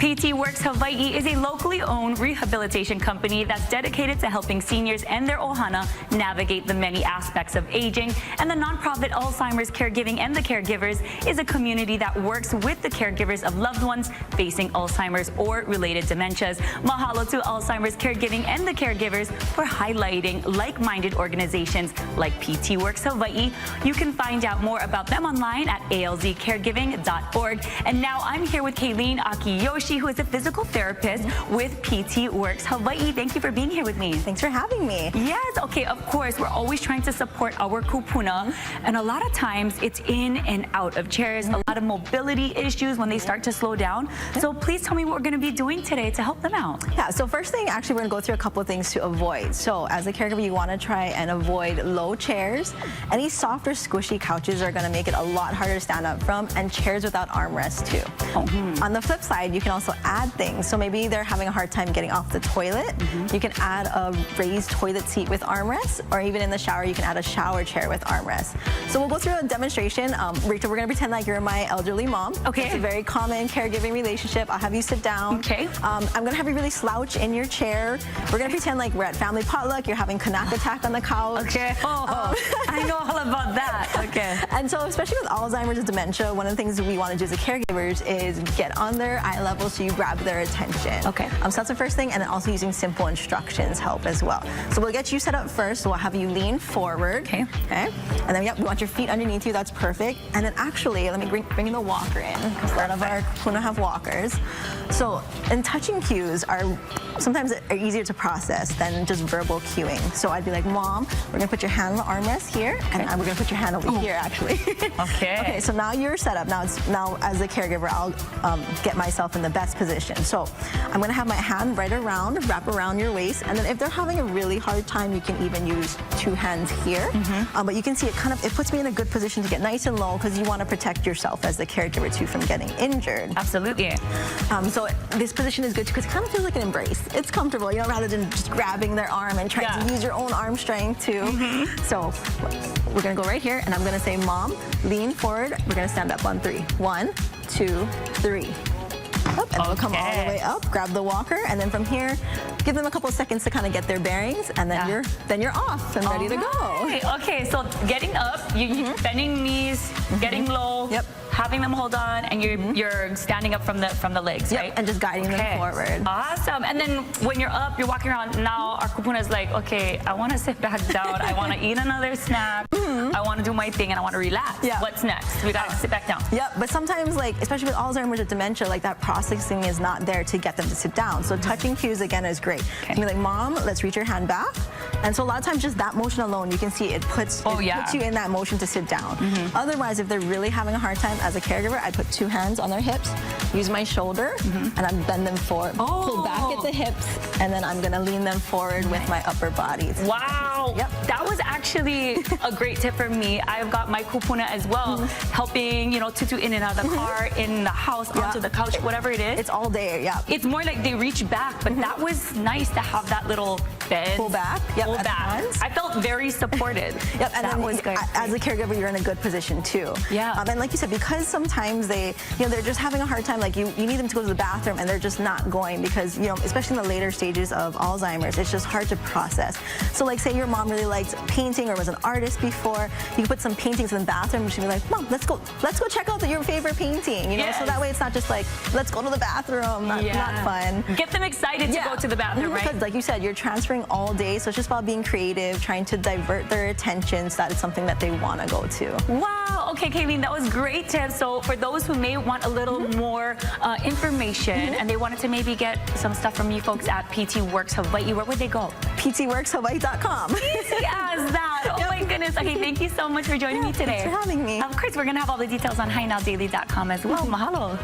PT Works Hawaii is a locally owned rehabilitation company that's dedicated to helping seniors and their ohana navigate the many aspects of aging. And the nonprofit Alzheimer's Caregiving and the Caregivers is a community that works with the caregivers of loved ones facing Alzheimer's or related dementias. Mahalo to Alzheimer's Caregiving and the Caregivers for highlighting like-minded organizations like PT Works Hawaii. You can find out more about them online at alzcaregiving.org. And now I'm here with Kayleen Akiyoshi, who is a physical therapist with PT Works Hawaii. Thank you for being here with me. Thanks for having me. Yes, okay, of course, we're always trying to support our kupuna, and a lot of times it's in and out of chairs, a lot of mobility issues when they start to slow down. So please tell me what we're going to be doing today to help them out. Yeah, so first thing, actually, we're going to go through a couple of things to avoid. So as a caregiver, you want to try and avoid low chairs. Any soft or squishy couches are going to make it a lot harder to stand up from, and chairs without armrests too. On the flip side, you can also add things. So maybe they're having a hard time getting off the toilet. You can add a raised toilet seat with armrests, or even in the shower, you can add a shower chair with armrests. So we'll go through a demonstration. Rachel, we're going to pretend like you're my elderly mom. Okay. It's a very common caregiving relationship. I'll have you sit down. Okay. I'm going to have you really slouch in your chair. We're going to pretend like we're at family potluck. You're having Kanak attack on the couch. Okay. I know all about that. Okay. And so especially with Alzheimer's and dementia, one of the things that we want to do as a caregivers is get on their eye level so you grab their attention. Okay. So that's the first thing, and then also using simple instructions help as well. So we'll get you set up first. We'll have you lean forward. Okay. Okay. And then, we want your feet underneath you. That's perfect. And then actually, let me bring the walker in, because a lot of our kupuna have walkers. So, and touching cues are sometimes easier to process than just verbal cueing. So I'd be like, Mom, we're going to put your hand on the armrest here, and we're going to put your hand over here, actually. Okay. Okay, so now you're set up. Now as a caregiver, I'll get myself in the best position. So I'm going to have my hand wrap around your waist, and then if they're having a really hard time, you can even use two hands here. But you can see it puts me in a good position to get nice and low, because you want to protect yourself as the caregiver too from getting injured. Absolutely. So this position is good because it kind of feels like an embrace. It's comfortable, rather than just grabbing their arm and trying to use your own arm strength too. So we're going to go right here, and I'm going to say, Mom, lean forward. We're going to stand up on 3. 1, 2, 3. Up, and we'll come all the way up, grab the walker, and then from here, give them a couple of seconds to kind of get their bearings, and then you're off and ready to go. Okay, so getting up, you bending knees, getting low, having them hold on, and you're standing up from the legs, right? And just guiding them forward. Awesome. And then when you're up, you're walking around. Now our kupuna is like, okay, I want to sit back down. I want to eat another snack. I want to do my thing, and I want to relax. What's next? We got to sit back down. But sometimes, especially with Alzheimer's or dementia, that processing is not there to get them to sit down. So touching cues, again, is great. You be like, Mom, let's reach your hand back. And so a lot of times, just that motion alone, you can see it puts you in that motion to sit down. Otherwise, if they're really having a hard time, as a caregiver, I put 2 hands on their hips, use my shoulder, and I bend them forward, pull back at the hips, and then I'm going to lean them forward with my upper body. Wow. That was actually a great tip for me. I've got my kupuna as well, helping, tutu in and out of the car, in the house, onto the couch, whatever it is. It's all day, It's more like they reach back, but that was nice to have that little bend. Pull back. Pull back. I felt very supported. And that was good. As a caregiver, you're in a good position too. And like you said, because sometimes they're just having a hard time, you need them to go to the bathroom, and they're just not going because, especially in the later stages of Alzheimer's, it's just hard to process. So say your mom really likes painting or was an artist before, you can put some paintings in the bathroom, and she'll be like, Mom, let's go check out your favorite painting, so that way it's not just let's go to the bathroom, not fun. Get them excited to go to the bathroom, right? Because like you said, you're transferring all day, so it's just about being creative, trying to divert their attention so that it's something that they want to go to. Wow, okay, Kayleen, that was great tips. So for those who may want a little more information and they wanted to maybe get some stuff from you folks at PT Works Hawaii, where would they go? ptworkshawaii.com. Easy as that. Oh my goodness. Okay, thank you so much for joining me today. Thanks for having me. Of course, we're going to have all the details on HiNowDaily.com as well. Mahalo.